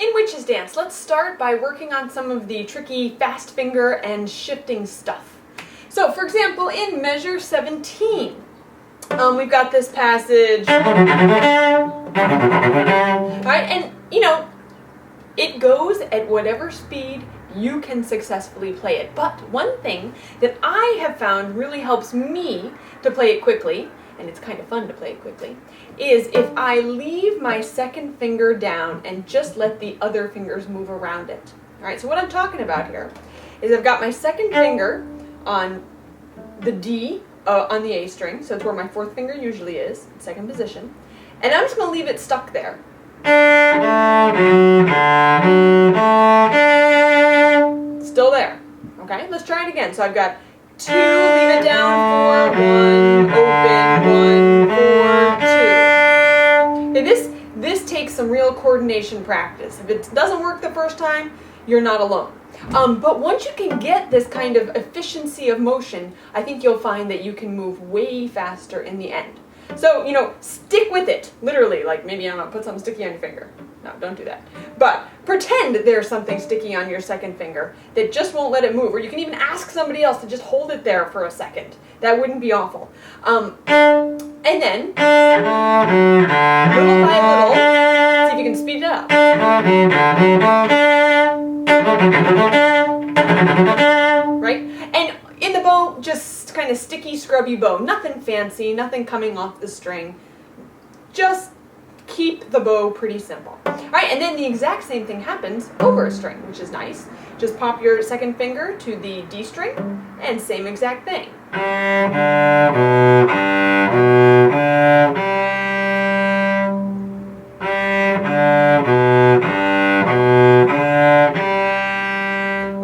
in Witch's Dance, let's start by working on some of the tricky fast finger and shifting stuff. So, for example, in measure 17, we've got this passage. Alright, and you know, it goes at whatever speed you can successfully play it. But one thing that I have found really helps me to play it quickly, and it's kind of fun to play it quickly, is if I leave my second finger down and just let the other fingers move around it. Alright, so what I'm talking about here is I've got my second finger on the D, on the A string, so it's where my fourth finger usually is, second position, and I'm just going to leave it stuck there. Still there. Okay, let's try it again. So I've got 2, leave it down, 4, 1, open, 1, 4, 2. Okay, this takes some real coordination practice. If it doesn't work the first time, you're not alone. But once you can get this kind of efficiency of motion, I think you'll find that you can move way faster in the end. So, you know, stick with it, literally, like maybe, I don't know, put something sticky on your finger. No, don't do that. But pretend there's something sticky on your second finger that just won't let it move. Or you can even ask somebody else to just hold it there for a second. That wouldn't be awful. And then, little by little, see if you can speed it up. Right? And in the bow, just kind of sticky, scrubby bow. Nothing fancy, nothing coming off the string. Just keep the bow pretty simple. Alright, and then the exact same thing happens over a string, which is nice. Just pop your second finger to the D string, and same exact thing.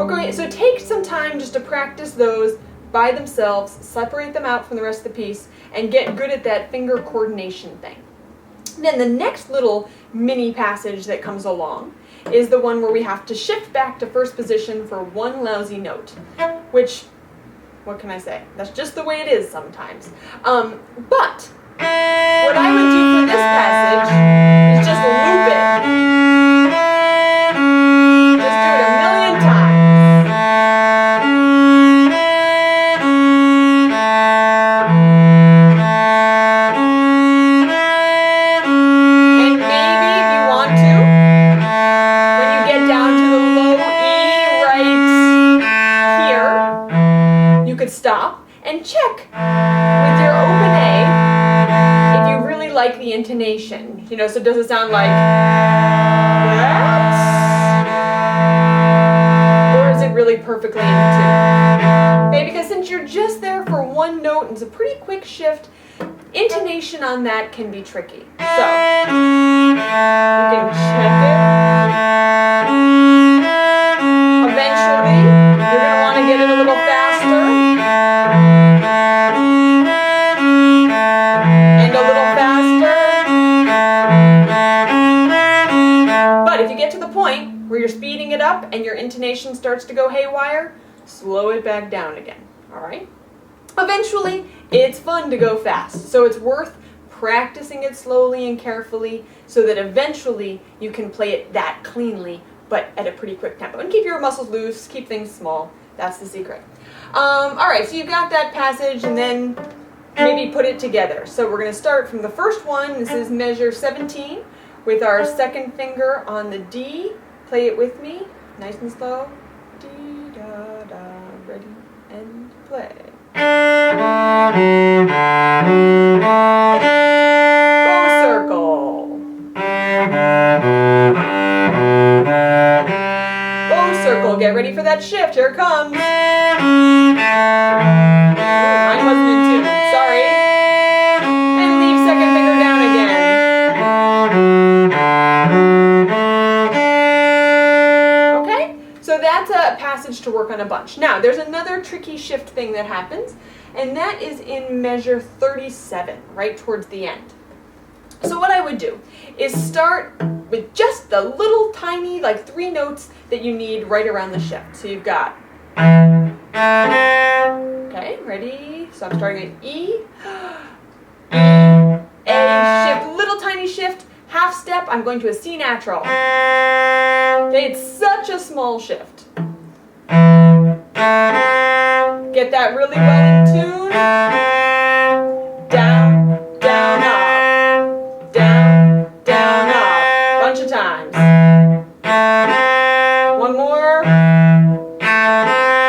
Okay, so take some time just to practice those by themselves, separate them out from the rest of the piece, and get good at that finger coordination thing. Then the next little mini passage that comes along is the one where we have to shift back to first position for one lousy note, which, what can I say? That's just the way it is sometimes. But what I would do for this passage is just loop it. Just do it a million times. Stop and check with your open A if you really like the intonation. You know, so does it sound like that? Or is it really perfectly in tune? Okay, because since you're just there for one note and it's a pretty quick shift, intonation on that can be tricky. So, you can check it. Eventually, you're going to want to get it a little faster. And a little faster. But if you get to the point where you're speeding it up and your intonation starts to go haywire, slow it back down again. Alright? Eventually, it's fun to go fast. So it's worth practicing it slowly and carefully so that eventually you can play it that cleanly, but at a pretty quick tempo. And keep your muscles loose, keep things small. That's the secret. Alright, so you've got that passage, and then maybe put it together. So we're going to start from the first one. This is measure 17 with our second finger on the D. Play it with me, nice and slow. D, da, da, ready, and play. Bow circle. Bow circle. Get ready for that shift. Here it comes. Mine wasn't in tune. Sorry. And leave second finger down again. Okay? So that's a passage to work on a bunch. Now, there's another tricky shift thing that happens, and that is in measure 37, right towards the end. So what I would do is start with just the little tiny, like 3 notes that you need right around the shift. So you've got, okay, ready? So I'm starting at E, E, A, shift, little tiny shift, half step, I'm going to a C natural. Okay, it's such a small shift. Get that really well in tune. Down, down, up. Down, down, up. Bunch of times. One more.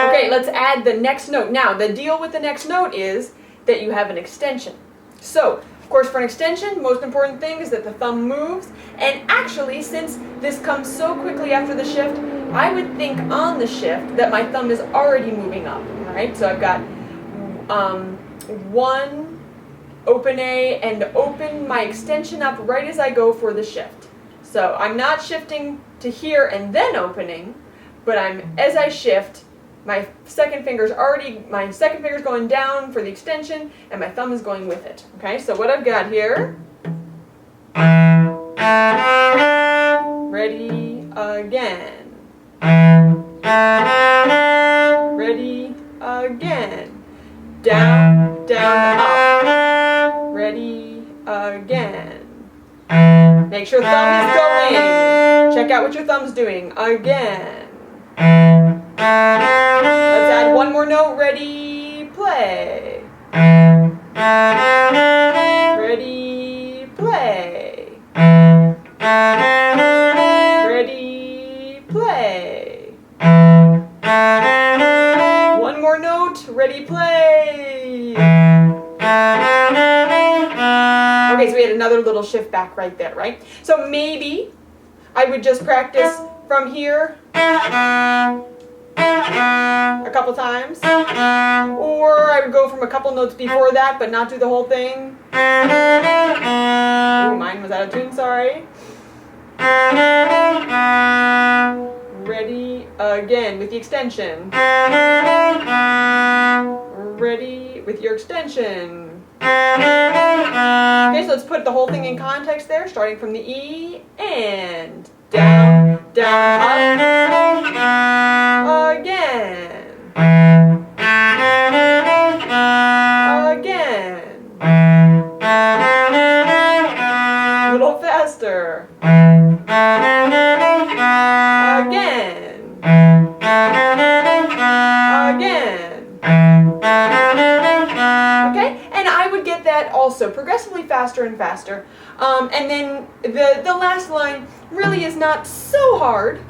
Okay, let's add the next note. Now, the deal with the next note is that you have an extension. So, of course, for an extension, most important thing is that the thumb moves. And actually, since this comes so quickly after the shift, I would think on the shift that my thumb is already moving up. All right, so I've got one, open A, and open my extension up right as I go for the shift. So I'm not shifting to here and then opening, but as I shift, my second finger's going down for the extension, and my thumb is going with it. Okay, so what I've got here, ready again, ready again, down, down, up, ready again. Make sure thumb is going. Check out what your thumb's doing. Again. Let's add one more note. Ready, play. Ready, play. Ready, play. One more note. Ready, play. Okay, so we had another little shift back right there, right? So maybe I would just practice from here a couple times. Or I would go from a couple notes before that, but not do the whole thing. Oh, mine was out of tune, sorry. Ready again with the extension. Ready with your extension. Okay, so let's put the whole thing in context there, starting from the E and down, down, up, again, again, a little faster, again, again. Okay, and I would get that also progressively faster and faster. And then the last line really is not so hard,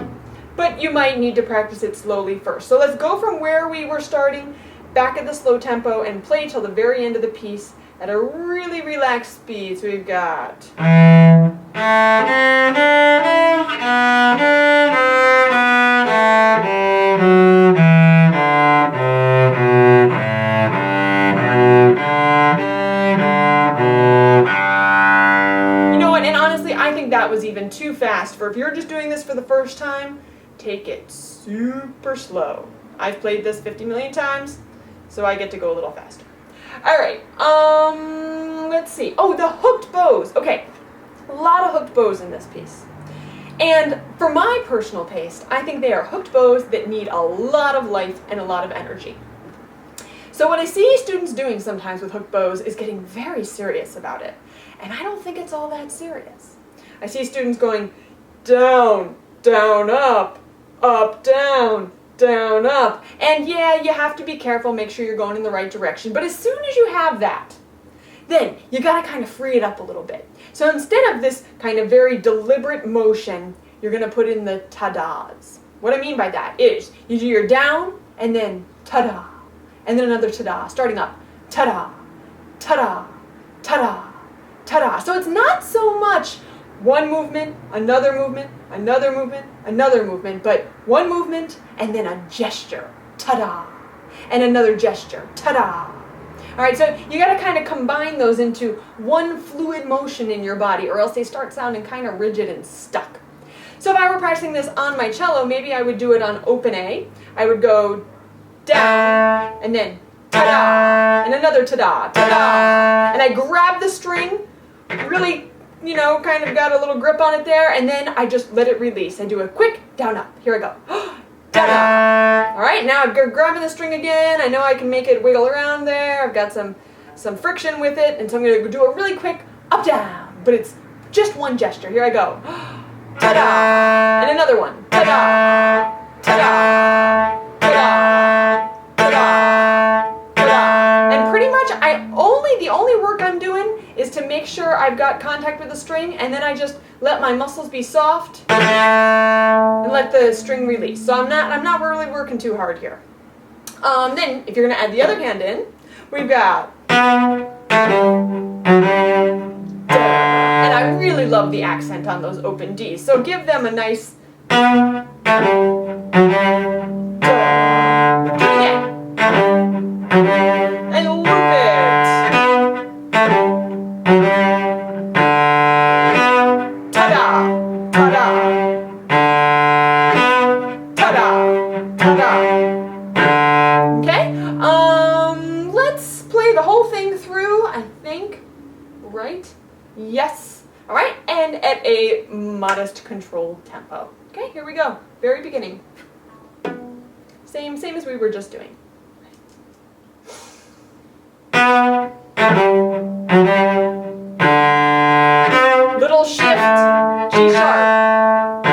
but you might need to practice it slowly first. So let's go from where we were starting back at the slow tempo and play till the very end of the piece at a really relaxed speed. So we've got... that was even too fast for if you're just doing this for the first time. Take it super slow. I've played this 50 million times, so I get to go a little faster. All right, let's see. Oh, the hooked bows. Okay, a lot of hooked bows in this piece. And for my personal taste, I think they are hooked bows that need a lot of life and a lot of energy. So what I see students doing sometimes with hooked bows is getting very serious about it. And I don't think it's all that serious. I see students going down, down, up, down, down, up. And yeah, you have to be careful, make sure you're going in the right direction. But as soon as you have that, then you got to kind of free it up a little bit. So instead of this kind of very deliberate motion, you're going to put in the ta-das. What I mean by that is you do your down and then ta-da, and then another ta-da, starting up, ta-da, ta-da, ta-da, ta-da. So it's not so much one movement, another movement, another movement, another movement, but one movement and then a gesture, ta-da, and another gesture, ta-da. All right, so you got to kind of combine those into one fluid motion in your body, or else they start sounding kind of rigid and stuck. So if I were practicing this on my cello, maybe I would do it on open A. I would go down, and then ta-da, and another ta-da, ta-da, and I grab the string, really, kind of got a little grip on it there, and then I just let it release. I do a quick down, up. Here I go. Ta-da! All right, now I'm grabbing the string again. I know I can make it wiggle around there. I've got some friction with it, and so I'm going to do a really quick up, down, but it's just one gesture. Here I go. Ta-da! And another one. Ta-da! Ta-da! Ta-da! Ta-da! Ta-da! And pretty much the only work I'm doing is to make sure I've got contact with the string, and then I just let my muscles be soft and let the string release. So I'm not really working too hard here. Then if you're gonna add the other hand in, we've got and I really love the accent on those open Ds. So give them a nice do it again. And loop it. Ta-da! Ta-da! Ta-da! Ta-da! Okay? Let's play the whole thing through, I think. Right? Yes. All right, and at a modest controlled tempo. Okay, here we go. Very beginning. Same as we were just doing. Little shift, G sharp.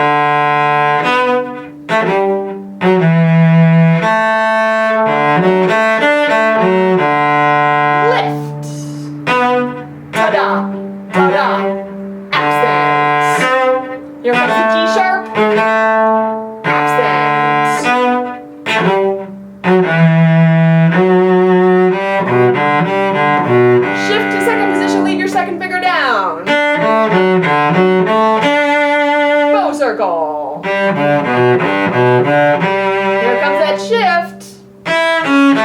Lift. Ta-da, ta-da. Accents. Here comes the G sharp. Accents. Shift to second position, leave your second finger down. Bow circle. Here comes that shift. And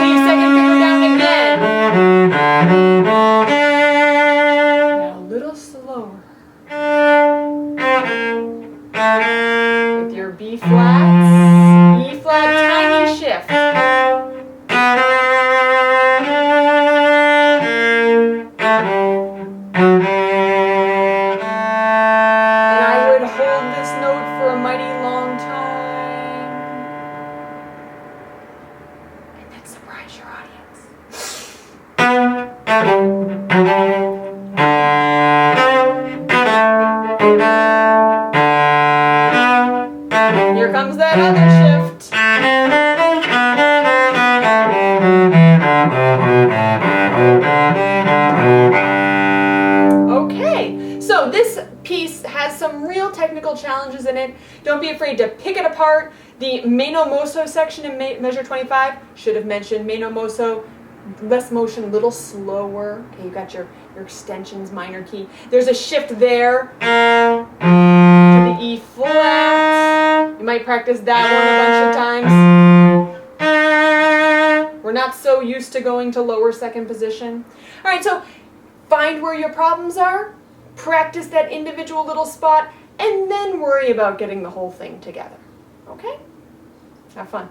leave second finger down again. Now a little slower. With your B flats, E flat, tiny shift. And I would hold this note for a mighty long time. And then surprise your audience. Here comes that other shift. Okay, so this piece has some real technical challenges in it. Don't be afraid to pick it apart. The meno mosso section in measure 25, should have mentioned meno mosso, less motion, a little slower. Okay, you got your extensions, minor key. There's a shift there to the E flat. You might practice that one a bunch of times. We're not so used to going to lower second position. All right, so find where your problems are, practice that individual little spot, and then worry about getting the whole thing together. Okay? Have fun.